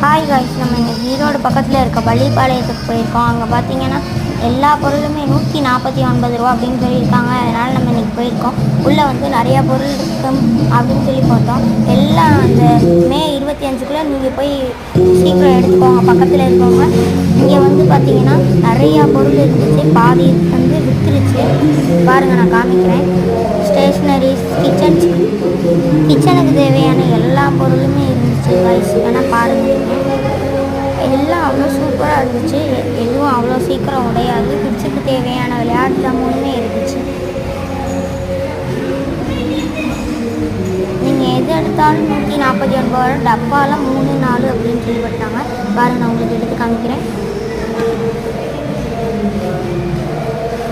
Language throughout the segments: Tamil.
ஹாய் காய்ஸ், நம்ம இங்கே ஈரோடு பக்கத்தில் இருக்க பள்ளிப்பாளையத்துக்கு போயிருக்கோம். அங்கே பார்த்தீங்கன்னா எல்லா பொருளுமே 149 ரூபா அப்படின்னு சொல்லியிருக்காங்க. அதனால் நம்ம இன்றைக்கி போயிருக்கோம். உள்ளே வந்து நிறையா பொருள் இருக்கும் அப்படின்னு சொல்லி பார்த்தோம். எல்லாம் அந்த மே 25க்குள்ளே நீங்கள் போய் சீக்கிரம் எடுத்துக்கோங்க. பக்கத்தில் இருக்கவங்க இங்கே வந்து பார்த்தீங்கன்னா நிறையா பொருள் இருந்துச்சு. பாதி வந்து விற்றுருச்சு. பாருங்கள், நான் காமிக்கிறேன். ஸ்டேஷ்னரிஸ், கிச்சனுக்கு தேவையான எல்லா பொருளுமே இருந்துச்சு காய்ஸ். வேணால் பாருங்கள். எல்லாம் அவ்வளோ சூப்பராக இருந்துச்சு. எதுவும் அவ்வளோ சீக்கிரம் உடையாது. கிட்ஸுக்கு தேவையான விளையாட்டு ஜாமானுமே இருந்துச்சு. நீங்கள் எது எடுத்தாலும் 149 ரூபா. டப்பாலாம் 3, 4 அப்படின்னு சொல்லி போட்டாங்க. பாருங்கள், நான் உங்களுக்கு எடுத்து காமிக்கிறேன்.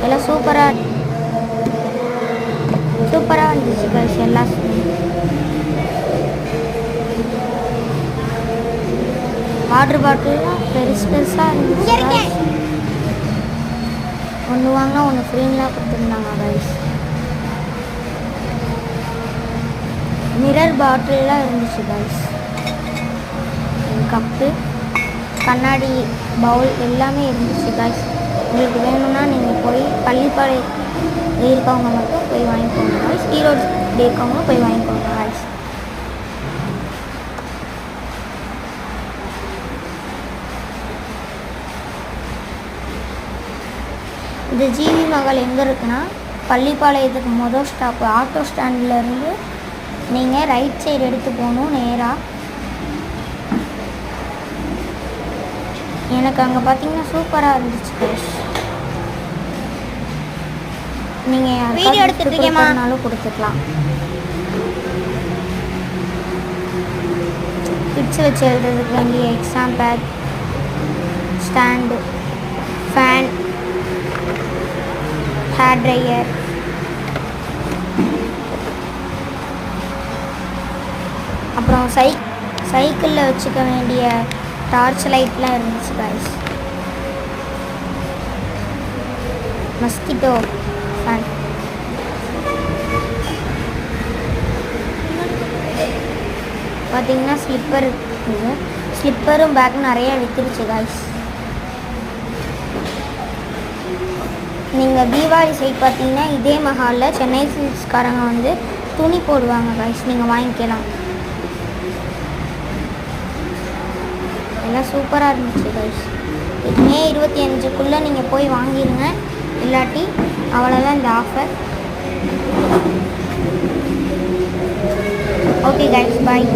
எல்லாம் சூப்பராக இருந்துச்சு கைஸ். எல்லாம் வாட்டர் பாட்டில்லாம் பெருசாக இருந்துச்சு. ஒன்று வாங்கினா ஒன்று ஃப்ரீலாம் கொடுத்துருந்தாங்க கைஸ். மிரர் பாட்டில்லாம் இருந்துச்சு கைஸ். கப்பு, கண்ணாடி பவுல் எல்லாமே இருந்துச்சு கைஸ். உங்களுக்கு வேணும்னா நீங்கள் போய் பள்ளிப்பாளையம் இருக்கவங்க மட்டும் போய் வாங்கிக்கோங்க கைஸ். ஈரோடு இருக்கவங்க போய் வாங்கிக்கோங்க கைஸ். இந்த ஜிவி மகள் எங்கே இருக்குன்னா, பள்ளிப்பாளையத்துக்கு மொதல் ஸ்டாப்பு ஆட்டோ ஸ்டாண்ட்லேருந்து நீங்கள் ரைட் சைடு எடுத்து போகணும் நேராக. எனக்கு அங்கே பார்த்தீங்கன்னா சூப்பராக இருந்துச்சு கைஸ். நீங்கள் வீடியோ எடுத்துகிட்டீங்கன்னாலும் கொடுத்துக்கலாம். கிட்ஸ் வச்சு எழுதுறதுக்கு வேண்டிய exam bad, stand, fan, hair dryer, அப்புறம் சைக்கிளில் வச்சுக்க வேண்டிய டார்ச் லைட்லாம் இருந்துச்சு கைஸ். மஸ்கிட்டோ ஃபேன், பார்த்தீங்கன்னா ஸ்லிப்பர் இருக்குது. ஸ்லிப்பரும் பேக்கும் நிறையா விற்றுருச்சு கைஸ். நீங்கள் தீபாவளி சைட் பார்த்தீங்கன்னா இதே மஹாலில் சென்னை சில்க்ஸ்காரங்க வந்து துணி போடுவாங்க கைஸ். நீங்கள் வாங்கிக்கலாம். எல்லாம் சூப்பராக இருந்துச்சு கைஸ். மே 25க்குள்ளே நீங்கள் போய் வாங்கிடுங்க. இல்லாட்டி அவ்வளோதான் இந்த ஆஃபர். ஓகே கைஸ், பாய்.